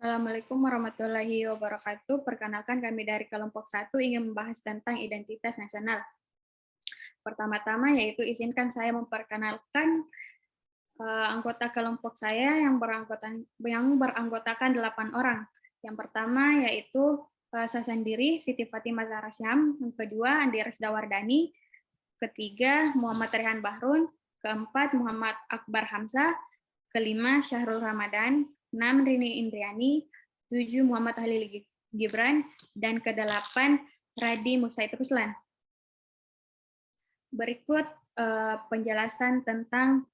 Assalamualaikum warahmatullahi wabarakatuh. Perkenalkan kami dari kelompok 1 ingin membahas tentang identitas nasional. Pertama-tama yaitu izinkan saya memperkenalkan anggota kelompok saya yang beranggotakan 8 orang. Yang pertama yaitu saya sendiri, Siti Fatimah Zahra Syam. Yang kedua, Andi Resda Wardani. Ketiga, Muhammad Rehan Bahrun. Keempat, Muhammad Akbar Hamzah. Kelima, Syahrul Ramadan. 6, Rini Indriani. 7, Muhammad Halil Gibran. Dan kedelapan, Radi Musaid Ruslan. Berikut penjelasan tentang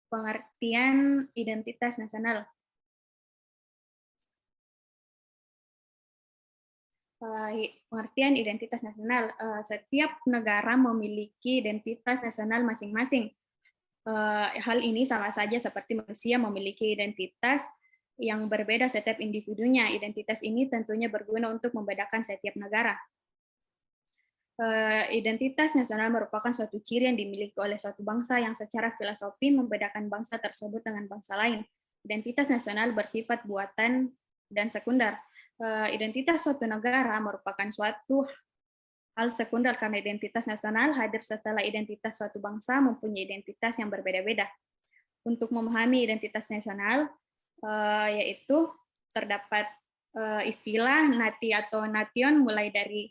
pengertian identitas nasional. Pengertian identitas nasional. Setiap negara memiliki identitas nasional masing-masing. Hal ini sama saja seperti manusia memiliki identitas yang berbeda setiap individunya. Identitas ini tentunya berguna untuk membedakan setiap negara. Identitas nasional merupakan suatu ciri yang dimiliki oleh suatu bangsa yang secara filosofi membedakan bangsa tersebut dengan bangsa lain. Identitas nasional bersifat buatan dan sekunder. Identitas suatu negara merupakan suatu hal sekunder karena identitas nasional hadir setelah identitas suatu bangsa mempunyai identitas yang berbeda-beda. Untuk memahami identitas nasional, yaitu terdapat istilah nati atau nation mulai dari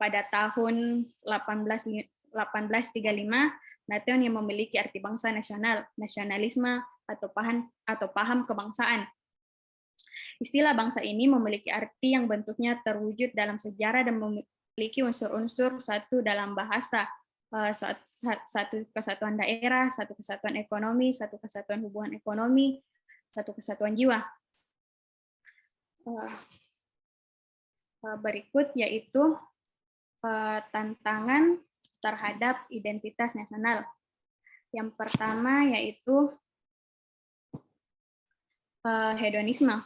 pada tahun 1835, nation yang memiliki arti bangsa nasional, nasionalisme atau paham kebangsaan. Istilah bangsa ini memiliki arti yang bentuknya terwujud dalam sejarah dan memiliki unsur-unsur satu dalam bahasa, satu kesatuan daerah, satu kesatuan ekonomi, satu kesatuan hubungan ekonomi, satu kesatuan jiwa. Berikut yaitu tantangan terhadap identitas nasional. Yang pertama yaitu hedonisme.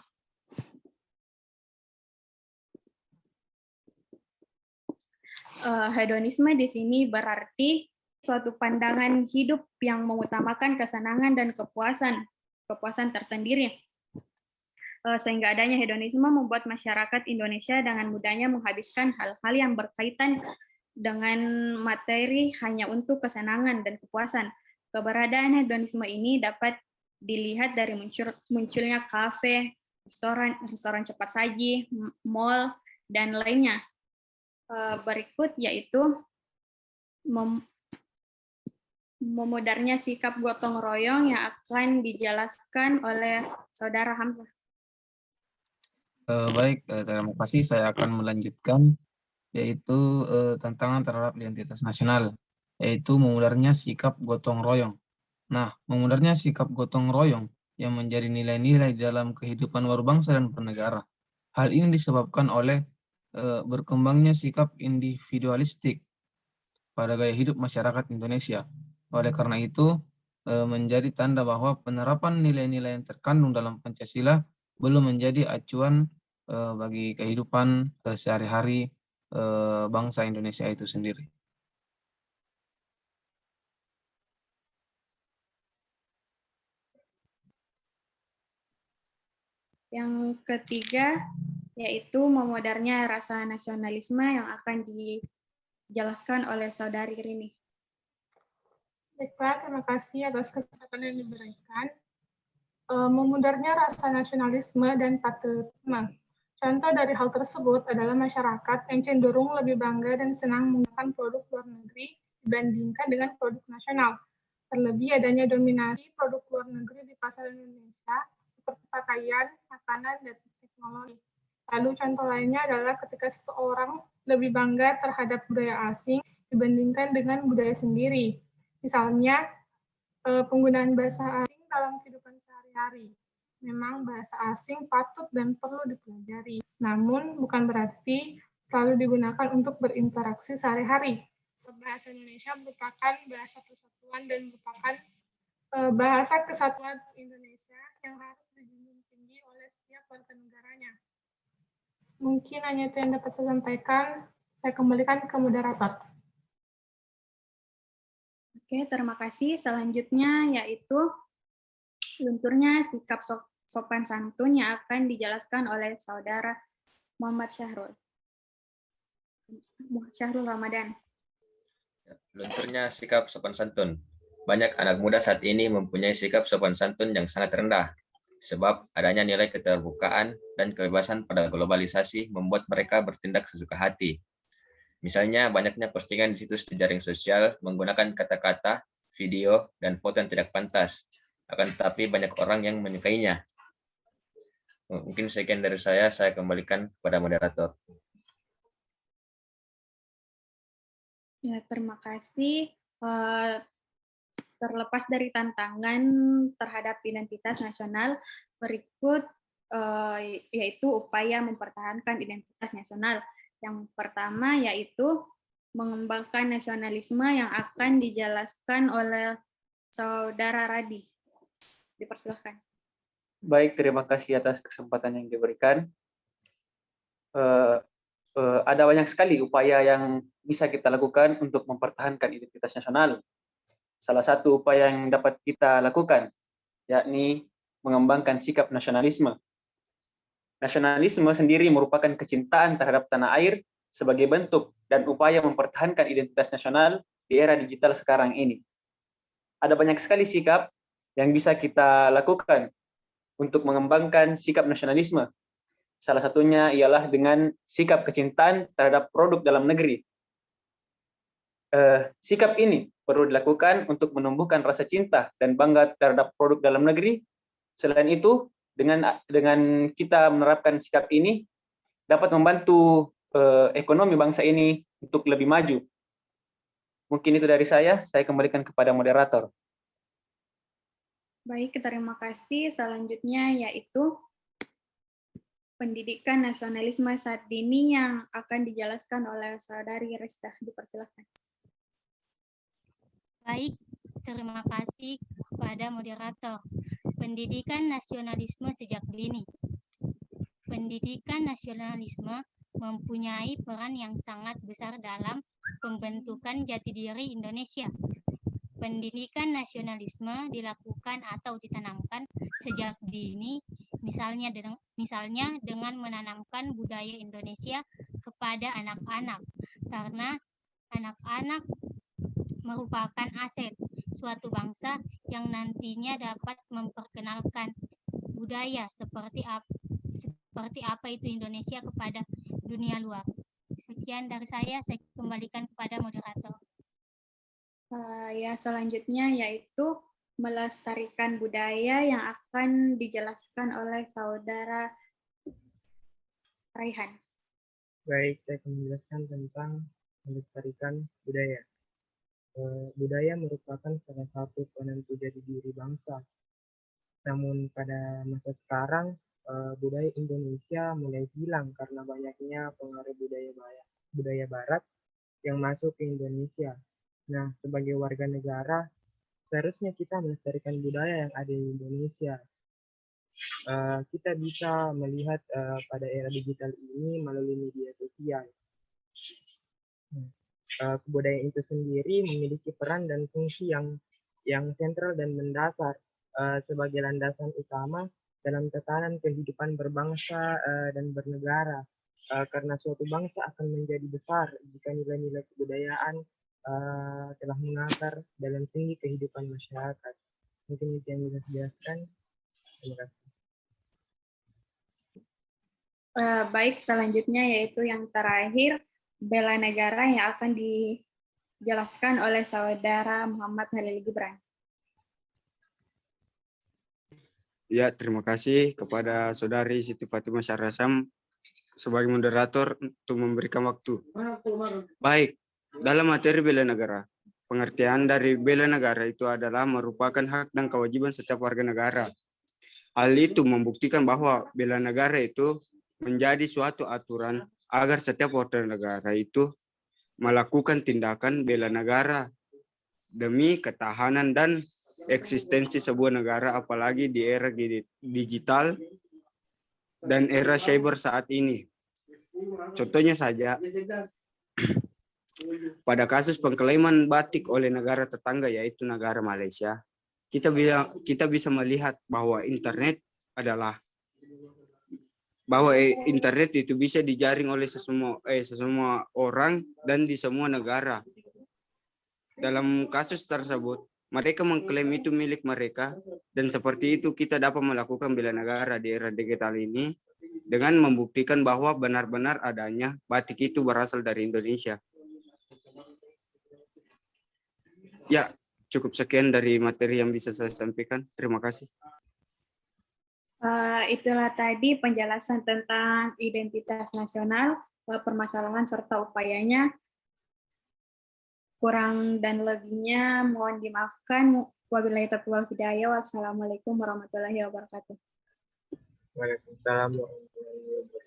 Hedonisme di sini berarti suatu pandangan hidup yang mengutamakan kesenangan dan kepuasan tersendiri. Sehingga adanya hedonisme membuat masyarakat Indonesia dengan mudahnya menghabiskan hal-hal yang berkaitan dengan materi hanya untuk kesenangan dan kepuasan. Keberadaan hedonisme ini dapat dilihat dari munculnya kafe, restoran cepat saji, mall, dan lainnya. Berikut yaitu memudarnya sikap gotong royong yang akan dijelaskan oleh Saudara Hamzah. Baik, terima kasih. Saya akan melanjutkan, yaitu tantangan terhadap identitas nasional, yaitu memudarnya sikap gotong royong. Nah, memudarnya sikap gotong royong yang menjadi nilai-nilai dalam kehidupan berbangsa dan bernegara. Hal ini disebabkan oleh berkembangnya sikap individualistik pada gaya hidup masyarakat Indonesia. Oleh karena itu, menjadi tanda bahwa penerapan nilai-nilai yang terkandung dalam Pancasila belum menjadi acuan bagi kehidupan sehari-hari bangsa Indonesia itu sendiri. Yang ketiga yaitu memudarnya rasa nasionalisme yang akan dijelaskan oleh Saudari Rini. Baiklah, terima kasih atas kesempatan yang diberikan. Memudarnya rasa nasionalisme dan patriotisme. Contoh dari hal tersebut adalah masyarakat yang cenderung lebih bangga dan senang menggunakan produk luar negeri dibandingkan dengan produk nasional. Terlebih adanya dominasi produk luar negeri di pasar Indonesia seperti pakaian, makanan, dan teknologi. Lalu contoh lainnya adalah ketika seseorang lebih bangga terhadap budaya asing dibandingkan dengan budaya sendiri. Misalnya, penggunaan bahasa asing dalam kehidupan sehari-hari. Memang bahasa asing patut dan perlu dipelajari, namun bukan berarti selalu digunakan untuk berinteraksi sehari-hari. Bahasa Indonesia merupakan bahasa persatuan dan merupakan bahasa kesatuan Indonesia yang harus dijunjung tinggi oleh setiap warga negaranya. Mungkin hanya itu yang dapat saya sampaikan. Saya kembalikan ke moderator. Oke, terima kasih. Selanjutnya yaitu lunturnya sikap sopan santun yang akan dijelaskan oleh Saudara Muhammad Syahrul Ramadan. Lunturnya sikap sopan santun. Banyak anak muda saat ini mempunyai sikap sopan santun yang sangat rendah, sebab adanya nilai keterbukaan dan kebebasan pada globalisasi membuat mereka bertindak sesuka hati. Misalnya, banyaknya postingan di situs jejaring sosial menggunakan kata-kata, video, dan foto yang tidak pantas. Akan tetapi banyak orang yang menyukainya. Mungkin sekian dari saya kembalikan kepada moderator. Ya, terima kasih. Terlepas dari tantangan terhadap identitas nasional, berikut yaitu upaya mempertahankan identitas nasional. Yang pertama yaitu mengembangkan nasionalisme yang akan dijelaskan oleh Saudara Radi. Dipersilakan. Baik, terima kasih atas kesempatan yang diberikan. Ada banyak sekali upaya yang bisa kita lakukan untuk mempertahankan identitas nasional. Salah satu upaya yang dapat kita lakukan, yakni mengembangkan sikap nasionalisme. Nasionalisme sendiri merupakan kecintaan terhadap tanah air sebagai bentuk dan upaya mempertahankan identitas nasional di era digital sekarang ini. Ada banyak sekali sikap yang bisa kita lakukan untuk mengembangkan sikap nasionalisme. Salah satunya ialah dengan sikap kecintaan terhadap produk dalam negeri. Sikap ini perlu dilakukan untuk menumbuhkan rasa cinta dan bangga terhadap produk dalam negeri. Selain itu, dengan kita menerapkan sikap ini, dapat membantu ekonomi bangsa ini untuk lebih maju. Mungkin itu dari saya kembalikan kepada moderator. Baik, terima kasih. Selanjutnya yaitu pendidikan nasionalisme saat dini yang akan dijelaskan oleh Saudari Rista. Dipersilakan. Baik, terima kasih kepada moderator. Pendidikan nasionalisme sejak dini. Pendidikan nasionalisme mempunyai peran yang sangat besar dalam pembentukan jati diri Indonesia. Pendidikan nasionalisme dilakukan atau ditanamkan sejak dini, misalnya dengan menanamkan budaya Indonesia kepada anak-anak, karena anak-anak merupakan aset suatu bangsa yang nantinya dapat memperkenalkan budaya seperti apa itu Indonesia kepada dunia luar. Sekian dari saya kembalikan kepada moderator. Ya, selanjutnya yaitu melestarikan budaya yang akan dijelaskan oleh Saudara Raihan. Baik, saya akan menjelaskan tentang melestarikan budaya. Budaya merupakan salah satu penentu jati diri bangsa. Namun pada masa sekarang, budaya Indonesia mulai hilang karena banyaknya pengaruh budaya Barat yang masuk ke Indonesia. Nah, sebagai warga negara, seharusnya kita melestarikan budaya yang ada di Indonesia. Kita bisa melihat pada era digital ini melalui media sosial. Kebudayaan itu sendiri memiliki peran dan fungsi yang sentral dan mendasar sebagai landasan utama dalam tatanan kehidupan berbangsa dan bernegara. Karena suatu bangsa akan menjadi besar jika nilai-nilai kebudayaan telah mengakar dalam sendi kehidupan masyarakat. Mungkin itu yang bisa saya jelaskan. Terima kasih. Baik, selanjutnya yaitu yang terakhir, bela negara yang akan dijelaskan oleh Saudara Muhammad Halil Gibran. Ya, terima kasih kepada Saudari Siti Fatimah Syarasam sebagai moderator untuk memberikan waktu. Baik, dalam materi bela negara, pengertian dari bela negara itu adalah merupakan hak dan kewajiban setiap warga negara. Hal itu membuktikan bahwa bela negara itu menjadi suatu aturan agar setiap warga negara itu melakukan tindakan bela negara demi ketahanan dan eksistensi sebuah negara, apalagi di era digital dan era cyber saat ini. Contohnya saja, pada kasus pengklaiman batik oleh negara tetangga yaitu negara Malaysia, kita bisa melihat bahwa internet adalah bahwa internet itu bisa dijaring oleh semua orang dan di semua negara. Dalam kasus tersebut, mereka mengklaim itu milik mereka, dan seperti itu kita dapat melakukan bela negara di era digital ini dengan membuktikan bahwa benar-benar adanya batik itu berasal dari Indonesia. Ya, cukup sekian dari materi yang bisa saya sampaikan. Terima kasih. Itulah tadi penjelasan tentang identitas nasional, permasalahan serta upayanya. Kurang dan lebihnya mohon dimaafkan. Wabillahi taufiq wal hidayah. Wassalamualaikum warahmatullahi wabarakatuh. Waalaikumsalam warahmatullahi wabarakatuh.